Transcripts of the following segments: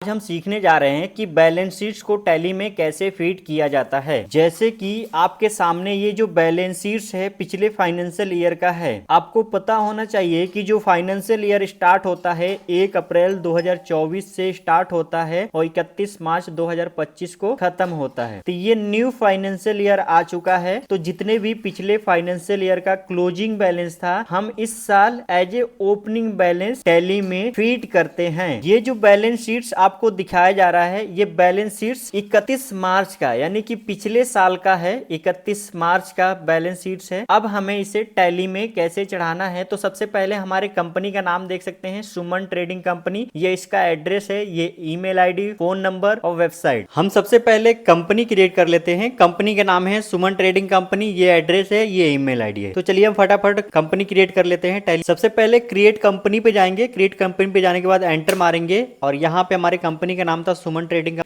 आज हम सीखने जा रहे हैं कि बैलेंस शीट्स को टैली में कैसे फीड किया जाता है। जैसे कि आपके सामने ये जो बैलेंस शीट्स है पिछले फाइनेंशियल ईयर का है। आपको पता होना चाहिए कि जो फाइनेंशियल ईयर स्टार्ट होता है 1 अप्रैल 2024 से स्टार्ट होता है और 31 मार्च 2025 को खत्म होता है। तो ये न्यू फाइनेंशियल ईयर आ चुका है। तो जितने भी पिछले फाइनेंशियल ईयर का क्लोजिंग बैलेंस था हम इस साल as a opening balance Tally में फीड करते हैं। ये जो बैलेंस शीट्स आपको दिखाया जा रहा है ये बैलेंस शीट्स 31 मार्च का यानी कि पिछले साल का है। 31 मार्च का बैलेंस शीट्स है। अब हमें इसे टैली में कैसे चढ़ाना है तो सबसे पहले हमारे कंपनी का नाम देख सकते हैं, सुमन ट्रेडिंग कंपनी। ये इसका एड्रेस है, ये ईमेल आईडी, फोन नंबर और वेबसाइट। हम सबसे पहले कंपनी क्रिएट कर लेते हैं। कंपनी का नाम है सुमन ट्रेडिंग कंपनी, ये एड्रेस है, ये ईमेल आईडी है। तो चलिए हम फटाफट कंपनी क्रिएट कर लेते हैं टैली। सबसे पहले क्रिएट कंपनी पे जाएंगे। क्रिएट कंपनी पे जाने के बाद एंटर मारेंगे और यहाँ पे हमारे कंपनी का नाम था सुमन ट्रेडिंग का,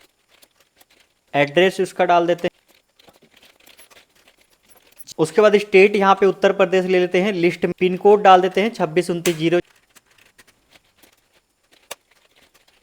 एड्रेस उसका डाल देते हैं। उसके बाद स्टेट यहाँ पे उत्तर प्रदेश ले लेते हैं। लिस्ट में पिन कोड डाल देते हैं 2629।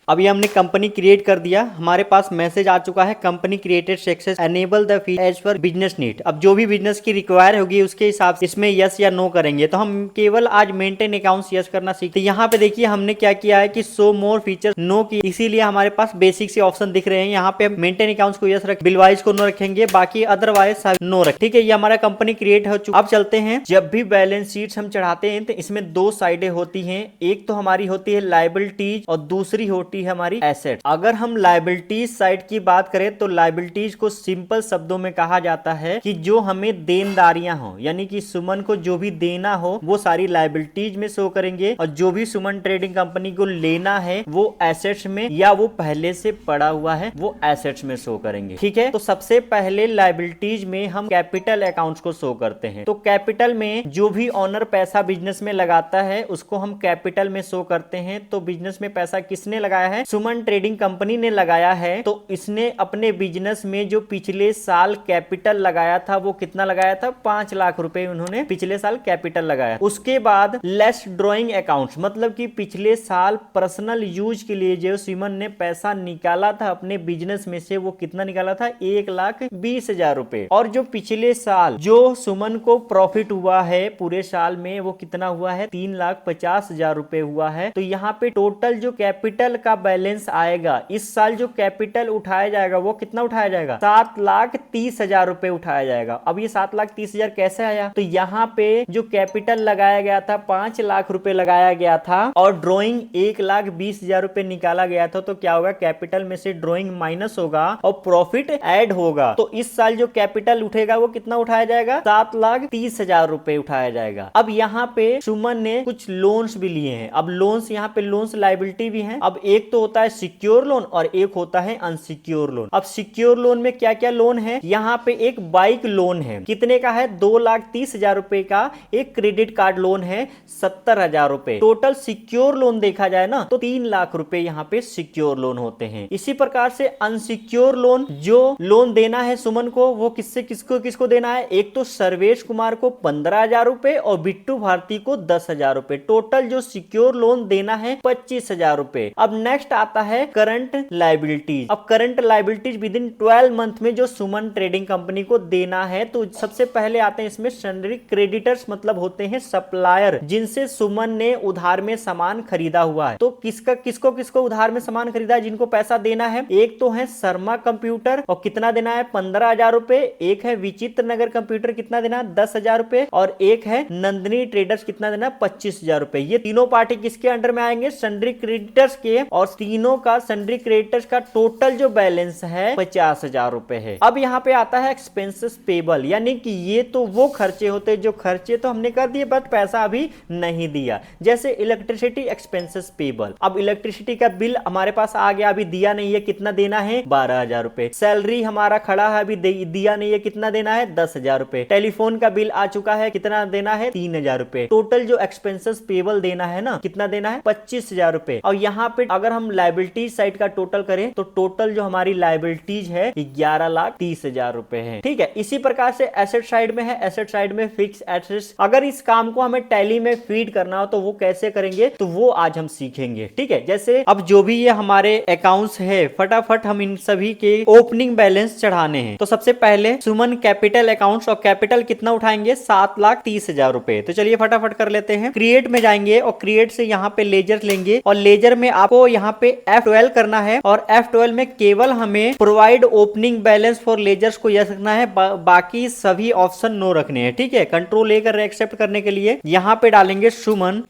अभी हमने कंपनी क्रिएट कर दिया। हमारे पास मैसेज आ चुका है company created success, enable the feed as per business need. अब जो भी बिजनेस की रिक्वायर होगी उसके हिसाब से इसमें यस या नो करेंगे। तो हम केवल आज मेंटेन अकाउंट्स यस करना सीखते हैं। यहाँ पे देखिए हमने क्या किया है कि शो मोर फीचर नो की, इसीलिए हमारे पास बेसिक से ऑप्शन दिख रहे हैं। यहाँ पे मेंटेन अकाउंट्स को यस रख, बिलवाइज को नो रखेंगे, बाकी अदरवाइज नो रख। ठीक है, ये हमारा कंपनी क्रिएट हो चुका। अब चलते हैं, जब भी बैलेंस शीट्स हम चढ़ाते हैं तो इसमें दो साइडें होती हैं। एक तो हमारी होती है लायबिलिटीज और दूसरी होती है हमारी एसेट। अगर हम लायबिलिटीज साइड की बात करें तो लायबिलिटीज को सिंपल शब्दों में कहा जाता है कि जो हमें देनदारियां हो, यानी कि सुमन को जो भी देना हो वो सारी लायबिलिटीज में शो करेंगे और जो भी सुमन ट्रेडिंग कंपनी को लेना है वो एसेट्स में या वो पहले से पड़ा हुआ है वो एसेट्स में शो करेंगे। ठीक है, तो सबसे पहले लायबिलिटीज में हम कैपिटल अकाउंट्स को शो करते हैं। तो कैपिटल में जो भी ऑनर पैसा बिजनेस में लगाता है उसको हम कैपिटल में शो करते हैं। तो बिजनेस में पैसा किसने लगाया है? सुमन ट्रेडिंग कंपनी ने लगाया है। तो इसने अपने बिजनेस में जो पिछले साल कैपिटल लगाया था वो कितना लगाया था? 5 लाख रुपए उन्होंने पिछले साल कैपिटल लगाया। उसके बाद लेस ड्रॉइंग अकाउंट्स, मतलब कि पिछले साल पर्सनल यूज के लिए जो सुमन ने पैसा निकाला था अपने बिजनेस में से वो कितना निकाला था? 1,20,000 रुपए। और जो पिछले साल जो सुमन को प्रॉफिट हुआ है पूरे साल में वो कितना हुआ है? 3,50,000 रुपए हुआ है। तो यहाँ पे टोटल जो कैपिटल का बैलेंस आएगा इस साल जो कैपिटल उठाया जाएगा वो कितना उठाया जाएगा? 7,30,000 रुपए उठाया जाएगा। अब ये 7,30,000 कैसे आया? तो यहाँ पे जो कैपिटल लगाया गया था 5 लाख रुपए लगाया गया था और ड्रॉइंग 1,20,000 रुपए निकाला गया था। तो क्या होगा? कैपिटल में से ड्रॉइंग माइनस होगा और प्रॉफिट ऐड होगा। तो इस साल जो कैपिटल उठेगा वो कितना उठाया जाएगा? 7,30,000 रुपए उठाया जाएगा। अब यहाँ पे सुमन ने कुछ लोन्स भी लिए हैं। अब लोन्स, यहाँ पे लोन्स लायबिलिटी भी है। अब एक तो होता है सिक्योर लोन और एक होता है अनसिक्योर लोन। अब सिक्योर लोन में क्या क्या लोन है? यहाँ पे एक बाइक लोन है, कितने का है? 2,30,000 रुपए का। एक क्रेडिट कार्ड लोन है 70,000 रुपए। टोटल सिक्योर लोन देखा जाए ना तो 3 लाख रुपए यहाँ पे सिक्योर लोन होते हैं। इसी प्रकार से अनसिक्योर लोन, जो लोन देना है सुमन को वो किससे किसको देना है? एक तो सर्वेश कुमार को 15,000 रुपए और बिट्टू भारती को 10,000 रुपए। टोटल जो सिक्योर लोन देना है 25,000 रुपए। अब नेक्स्ट आता है करंट लायबिलिटीज। अब current liabilities with in 12 month में जो सुमन ट्रेडिंग कंपनी को देना है तो सबसे पहले आते हैं इसमें सन्ड्री क्रेडिटर्स, मतलब होते हैं सप्लायर जिनसे सुमन ने उधार में सामान खरीदा हुआ है। तो किसको उधार में सामान खरीदा है जिनको पैसा देना है? एक तो है शर्मा कंप्यूटर और कितना देना है? 15,000 रुपए। एक है विचित्र नगर कंप्यूटर, कितना देना है? 10,000 रुपए। और एक है नंदिनी ट्रेडर्स, कितना देना है? 25,000 रुपए। ये तीनों पार्टी किसके अंडर में आएंगे? सन्ड्री क्रेडिटर्स के। और तीनों का सन्ड्री क्रेडिटर्स का टोटल जो बैलेंस है 50,000 रुपए है। अब यहाँ पे आता है एक्सपेंसेस पेबल, यानी कि ये तो वो खर्चे होते हैं जो खर्चे तो हमने कर दिए बट पैसा अभी नहीं दिया। जैसे इलेक्ट्रिसिटी एक्सपेंसेस पेबल। अब इलेक्ट्रिसिटी का बिल हमारे पास आ गया, अभी दिया नहीं है, कितना देना है? 12,000 रुपए। सैलरी हमारा खड़ा है, अभी दिया नहीं है, कितना देना है? 10,000 रुपए। टेलीफोन का बिल आ चुका है, कितना देना है? 3,000 रुपए। टोटल जो एक्सपेंसेस पेबल देना है ना, कितना देना है? 25,000 रुपए। और यहाँ पे अगर अगर हम लाइबिलिटीज साइड का टोटल करें तो टोटल जो हमारी लाइबिलिटीज है 11,30,000 रुपए है। ठीक है, इसी प्रकार से एसेट साइड में है, एसेट साइड में फिक्स एसेट्स। अगर इस काम को हमें टैली में फीड करना हो तो वो कैसे करेंगे, तो वो आज हम सीखेंगे। ठीक है, जैसे अब जो भी ये हमारे अकाउंट्स है, फटाफट हम इन सभी के ओपनिंग बैलेंस चढ़ाने हैं। तो सबसे पहले सुमन कैपिटल अकाउंट्स, और कैपिटल कितना उठाएंगे, 7,30,000 रुपए। तो चलिए फटाफट कर लेते हैं। क्रिएट में जाएंगे और क्रिएट से यहाँ पे लेजर लेंगे, और लेजर में आपको यहाँ पे F12 करना है, और F12 में केवल हमें provide opening balance for ledgers को यस रखना है, बाकी सभी ऑप्शन नो रखने हैं। ठीक है, कंट्रोल लेकर एक्सेप्ट करने के लिए यहाँ पे डालेंगे सुमन,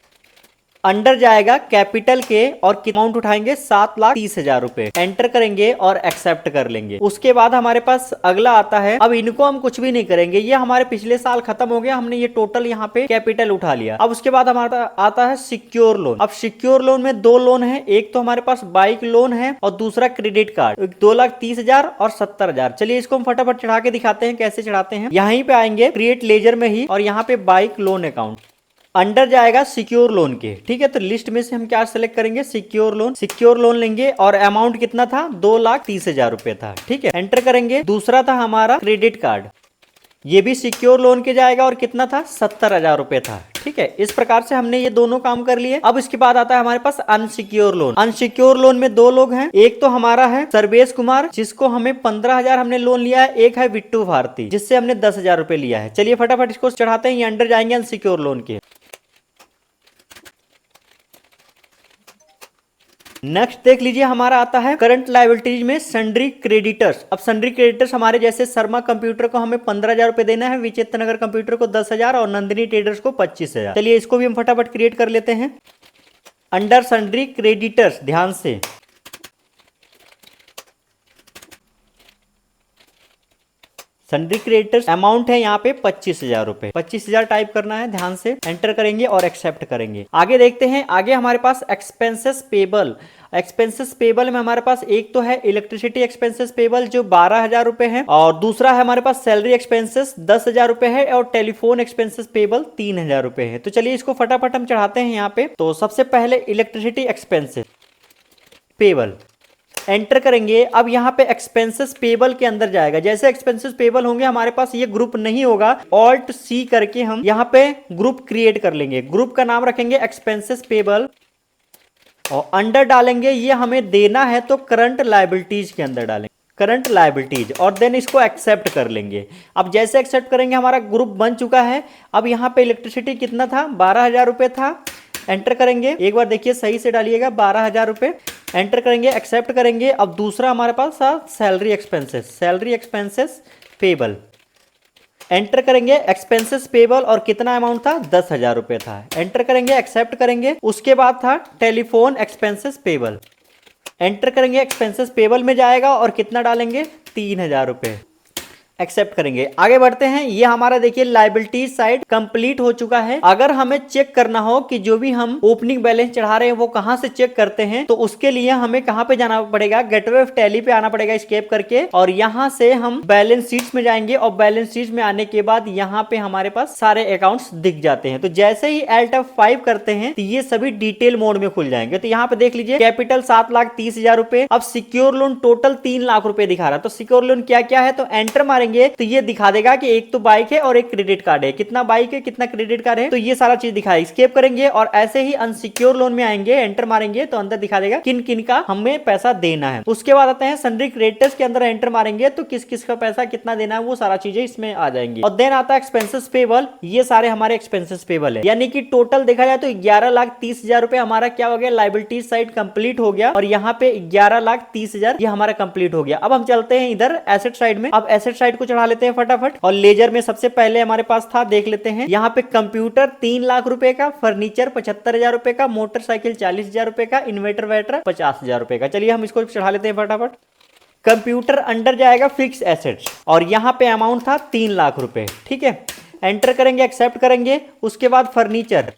अंडर जाएगा कैपिटल के, और अमाउंट उठाएंगे 7,30,000 रुपए, एंटर करेंगे और एक्सेप्ट कर लेंगे। उसके बाद हमारे पास अगला आता है। अब इनको हम कुछ भी नहीं करेंगे, ये हमारे पिछले साल खत्म हो गया, हमने ये टोटल यहाँ पे कैपिटल उठा लिया। अब उसके बाद हमारा आता है सिक्योर लोन। अब सिक्योर लोन में दो लोन है, एक तो हमारे पास बाइक लोन है और दूसरा क्रेडिट कार्ड, 2,30,000 और 70,000। चलिए इसको हम फटाफट चढ़ा के दिखाते हैं कैसे चढ़ाते हैं। यहीं पे आएंगे क्रिएट लेजर में ही, और यहाँ पे बाइक लोन अकाउंट, अंडर जाएगा सिक्योर लोन के। ठीक है, तो लिस्ट में से हम क्या सेलेक्ट करेंगे, सिक्योर लोन। सिक्योर लोन लेंगे और अमाउंट कितना था, 2,30,000 रुपए था। ठीक है, एंटर करेंगे। दूसरा था हमारा क्रेडिट कार्ड, ये भी सिक्योर लोन के जाएगा, और कितना था, 70,000 रुपए था। ठीक है, इस प्रकार से हमने ये दोनों काम कर लिए। अब इसके बाद आता है हमारे पास अनसिक्योर लोन। अनसिक्योर लोन में दो लोग हैं, एक तो हमारा है सर्वेश कुमार, जिसको हमें 15,000 हमने लोन लिया है, एक है बिट्टू भारती, जिससे हमने 10,000 रुपए लिया है। चलिए फटाफट इसको चढ़ाते हैं, ये अंडर जाएंगे अनसिक्योर लोन के। नेक्स्ट देख लीजिए, हमारा आता है करंट लायबिलिटीज में सन्ड्री क्रेडिटर्स। अब सन्ड्री क्रेडिटर्स हमारे जैसे शर्मा कंप्यूटर को हमें 15,000 रुपए देना है, विचित्र नगर कंप्यूटर को 10,000 और नंदिनी ट्रेडर्स को 25,000। चलिए इसको भी हम फटाफट क्रिएट कर लेते हैं। अंडर सन्ड्री क्रेडिटर्स, ध्यान से सन्ड्री क्रेडिटर्स अमाउंट है यहाँ पे 25,000 रुपए, 25,000 टाइप करना है, ध्यान से एंटर करेंगे और एक्सेप्ट करेंगे। आगे देखते हैं, आगे हमारे पास एक्सपेंसेस पेबल। एक्सपेंसेस पेबल में हमारे पास एक तो है इलेक्ट्रिसिटी एक्सपेंसेस पेबल जो 12,000 रुपए है, और दूसरा है हमारे पास सैलरी एक्सपेंसेस 10,000 रुपए है, और टेलीफोन एक्सपेंसेस पेबल 3,000 रुपए है। तो चलिए इसको फटाफट हम चढ़ाते हैं यहाँ पे। तो सबसे पहले इलेक्ट्रिसिटी एक्सपेंसेस पेबल एंटर करेंगे। अब यहाँ पे एक्सपेंसेस पेबल के अंदर जाएगा, जैसे एक्सपेंसेस पेबल होंगे हमारे पास ये ग्रुप नहीं होगा, ऑल्ट सी करके हम यहाँ पे ग्रुप क्रिएट कर लेंगे। ग्रुप का नाम रखेंगे एक्सपेंसेस पेबल, और अंडर डालेंगे, ये हमें देना है तो करंट लायबिलिटीज के अंदर डालेंगे, करंट लायबिलिटीज, और देन इसको एक्सेप्ट कर लेंगे। अब जैसे एक्सेप्ट करेंगे हमारा ग्रुप बन चुका है। अब यहाँ पे इलेक्ट्रिसिटी कितना था, 12,000 रुपए था, एंटर करेंगे। एक बार देखिए सही से डालिएगा, 12,000 रुपए, एंटर करेंगे, एक्सेप्ट करेंगे। अब दूसरा हमारे पास था salary expenses, salary expenses payable, enter करेंगे एक्सपेंसेस पेबल, और कितना अमाउंट था, 10,000 रुपए था, एंटर करेंगे, एक्सेप्ट करेंगे। उसके बाद था टेलीफोन एक्सपेंसेस पेबल, एंटर करेंगे, एक्सपेंसेस पेबल में जाएगा, और कितना डालेंगे, 3,000 रुपए, एक्सेप्ट करेंगे। आगे बढ़ते हैं, ये हमारा देखिए लायबिलिटीज साइड कंप्लीट हो चुका है। अगर हमें चेक करना हो कि जो भी हम ओपनिंग बैलेंस चढ़ा रहे हैं वो कहां से चेक करते हैं, तो उसके लिए हमें कहां पे जाना पड़ेगा, गेटवे ऑफ टैली पे आना पड़ेगा स्केप करके, और यहां से हम बैलेंस शीट्स में जाएंगे, और बैलेंस शीट्स में आने के बाद यहाँ पे हमारे पास सारे अकाउंट्स दिख जाते हैं। तो जैसे ही Alt F5 करते हैं तो ये सभी डिटेल मोड में खुल जाएंगे। तो यहाँ पे देख लीजिए कैपिटल 7,30,000 रुपए, अब सिक्योर लोन टोटल 3 लाख रुपए दिखा रहा है। तो सिक्योर लोन क्या क्या है, तो एंटर मारेंगे तो ये दिखा देगा कि एक तो बाइक है और एक क्रेडिट कार्ड है, कितना बाइक है कितना क्रेडिट कार्ड है, तो ये सारा चीज दिखाएगा। स्केप करेंगे और ऐसे ही अनसिक्योर लोन में आएंगे, एंटर मारेंगे तो अंदर दिखा देगा किन किन का हमें पैसा देना है। उसके बाद आते हैं सन्ड्री क्रेडिटर्स के अंदर, एंटर मारेंगे तो किस किस का पैसा कितना देना है वो सारा चीजें इसमें आ जाएंगी। और देन आता है एक्सपेंसेस पेबल, ये सारे हमारे एक्सपेंसेस पेबल है, यानी कि टोटल देखा जाए तो 11,30,000 रुपए हमारा क्या हो गया, लायबिलिटी साइड कंप्लीट हो गया, और यहाँ पे 11,30,000 ये हमारा कंप्लीट हो गया। अब हम चलते हैं इधर एसेट साइड में। अब एसेट साइड को चढ़ा लेते हैं फटाफट, और लेजर में सबसे पहले हमारे पास था, देख लेते हैं। यहाँ पे कंप्यूटर 3 लाख रुपए का, फर्नीचर 75,000 रुपए का, मोटरसाइकिल 40,000 रुपए का, इन्वर्टर वैटर 50,000 रुपए का। चलिए हम इसको चढ़ा लेते हैं फटाफट। कंप्यूटर अंडर जाएगा फिक्स एसेट्स, और यहाँ पे अमाउंट था 3 लाख रुपए, ठीक है, एंटर करेंगे, एक्सेप्ट करेंगे। उसके बाद फर्नीचर,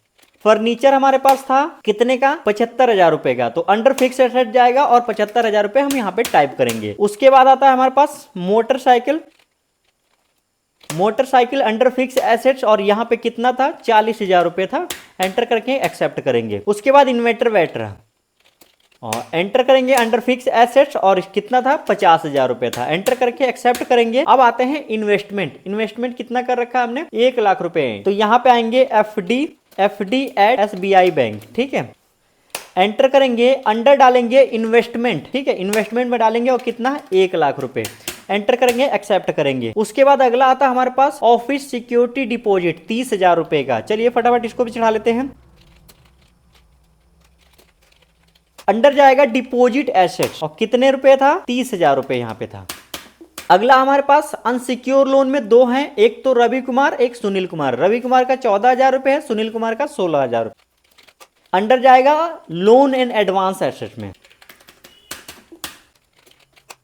फर्नीचर हमारे पास था कितने का, 75,000 रुपए का, तो अंडर फिक्स एसेट जाएगा और 75,000 रुपए हम यहाँ पे टाइप करेंगे। उसके बाद आता है हमारे पास motorcycle, motorcycle under fixed assets, और यहाँ पे कितना था, 40,000 रुपए था, एंटर करके एक्सेप्ट करेंगे। उसके बाद इन्वर्टर वैटर, और एंटर करेंगे अंडर फिक्स एसेट्स और कितना था 50,000 रुपए था। एंटर करके एक्सेप्ट करेंगे। अब आते हैं इन्वेस्टमेंट। इन्वेस्टमेंट कितना कर रखा है हमने 1 लाख रुपए। तो यहाँ पे आएंगे एफडी एट एसबीआई बैंक, ठीक है। एंटर करेंगे, अंडर डालेंगे इन्वेस्टमेंट, ठीक है, इन्वेस्टमेंट में डालेंगे और कितना 1 लाख रुपए। एंटर करेंगे, एक्सेप्ट करेंगे। उसके बाद अगला आता है हमारे पास ऑफिस सिक्योरिटी डिपॉजिट 30,000 रुपए का। चलिए फटाफट इसको भी चढ़ा लेते हैं। अंडर जाएगा डिपॉजिट एसेट्स और कितने रुपए था 30,000 रुपए यहाँ पे था। अगला हमारे पास अनसिक्योर लोन में दो हैं, एक तो रवि कुमार, एक सुनील कुमार। रवि कुमार का 14,000 रुपए है, सुनील कुमार का 16,000 रुपए। अंडर जाएगा लोन एंड एडवांस एसेट्स में,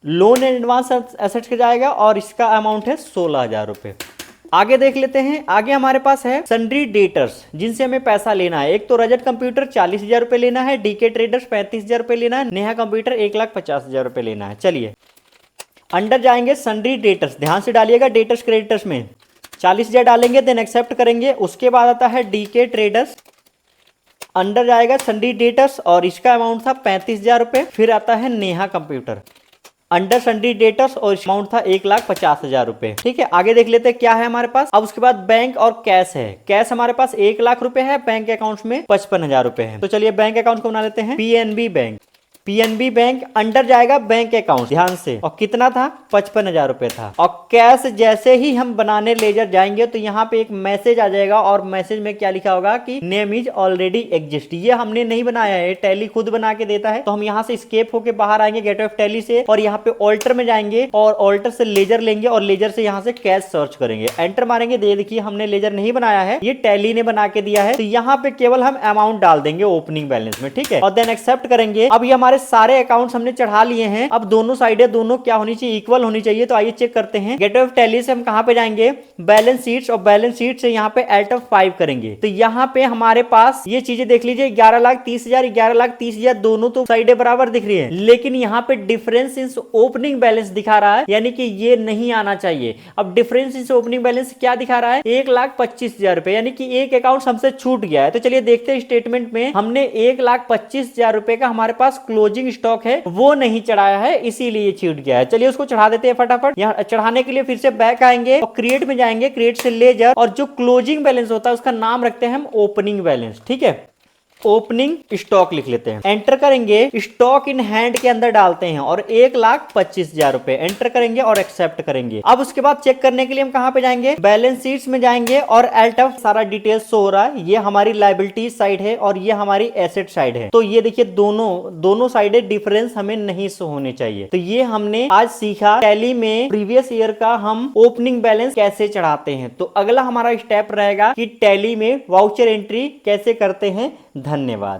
लोन एंड एडवांस एसेट्स के जाएगा और इसका अमाउंट है 16,000 रुपए। आगे देख लेते हैं। आगे हमारे पास है सन्ड्री डेटर्स जिनसे हमें पैसा लेना है। एक तो रजत कंप्यूटर 40,000 रुपए लेना है, डीके ट्रेडर्स 35,000 रुपए लेना है, नेहा कंप्यूटर 1,50,000 रुपए लेना है। चलिए अंडर जाएंगे सन्ड्री डेटर्स, ध्यान से डालिएगा, डेटर्स क्रेडिटर्स में 40,000 डालेंगे, देन एक्सेप्ट करेंगे। उसके बाद आता है डीके ट्रेडर्स, अंडर जाएगा सन्ड्री डेटर्स और इसका अमाउंट था 35,000 रुपए। फिर आता है Neha computer, under sundry debtors और अमाउंट था 1,50,000 रुपए, ठीक है। आगे देख लेते हैं क्या है हमारे पास। अब उसके बाद बैंक और कैश है। कैश हमारे पास 1 लाख रुपए है, बैंक अकाउंट में 55,000 रुपए है। तो चलिए बैंक अकाउंट को बना लेते हैं PNB bank. PNB bank under जाएगा बैंक अकाउंट, ध्यान से, और कितना था 55,000 रुपए था। और कैश जैसे ही हम बनाने लेजर जाएंगे तो यहाँ पे एक मैसेज आ जाएगा और मैसेज में क्या लिखा होगा कि नेम इज ऑलरेडी एग्जिस्ट। ये हमने नहीं बनाया है, टैली खुद बना के देता है। तो हम यहाँ से स्केप होके बाहर आएंगे गेटवे ऑफ टैली से और यहाँ पे ऑल्टर में जाएंगे और ऑल्टर से लेजर लेंगे और लेजर से यहाँ से कैश सर्च करेंगे, एंटर मारेंगे। देखिए हमने लेजर नहीं बनाया है, ये टैली ने बना के दिया है। तो यहाँ पे केवल हम अमाउंट डाल देंगे ओपनिंग बैलेंस में, ठीक है, और देन एक्सेप्ट करेंगे। अब ये हमारे सारे अकाउंट्स हमने चढ़ा लिए हैं। अब दोनों साइडें दोनों क्या होनी चाहिए, इक्वल होनी चाहिए। तो आइए चेक करते हैं। गेटवे ऑफ टैली से हम कहां पे जाएंगे, बैलेंस शीट्स, और बैलेंस शीट से यहां पे एट ऑफ 5 करेंगे। तो यहां पे हमारे पास ये चीजें देख लीजिए, 11,30,000 11,30,000 दोनों तो साइडें बराबर दिख रही है, लेकिन यहां पे डिफरेंस इन ओपनिंग बैलेंस दिखा रहा है, यानी कि ये नहीं आना चाहिए। अब डिफरेंस इन ओपनिंग बैलेंस क्या दिखा रहा है 1,25,000 रुपए, यानी कि एक अकाउंट हमसे छूट गया है। तो चलिए देखते हैं स्टेटमेंट में हमने 1,25,000 रुपए का हमारे पास क्लोजिंग स्टॉक है वो नहीं चढ़ाया है, इसीलिए छूट गया है। चलिए उसको चढ़ा देते हैं फटाफट। यहाँ चढ़ाने के लिए फिर से बैक आएंगे और क्रिएट में जाएंगे, क्रिएट से लेजर, और जो क्लोजिंग बैलेंस होता है उसका नाम रखते हैं हम ओपनिंग बैलेंस, ठीक है। ओपनिंग स्टॉक लिख लेते हैं, एंटर करेंगे, स्टॉक इन हैंड के अंदर डालते हैं और 1,25,000 रुपए एंटर करेंगे और एक्सेप्ट करेंगे। अब उसके बाद चेक करने के लिए हम कहां पे जाएंगे, बैलेंस शीट्स में जाएंगे और एल्ट ऑफ सारा डिटेल्स शो हो रहा है। ये हमारी लायबिलिटी साइड है और ये हमारी एसेट साइड है। तो ये देखिए दोनों साइडें डिफरेंस हमें नहीं शो होने चाहिए। तो ये हमने आज सीखा टैली में प्रीवियस ईयर का हम ओपनिंग बैलेंस कैसे चढ़ाते हैं। तो अगला हमारा स्टेप रहेगा कि टैली में वाउचर एंट्री कैसे करते हैं। धन्यवाद।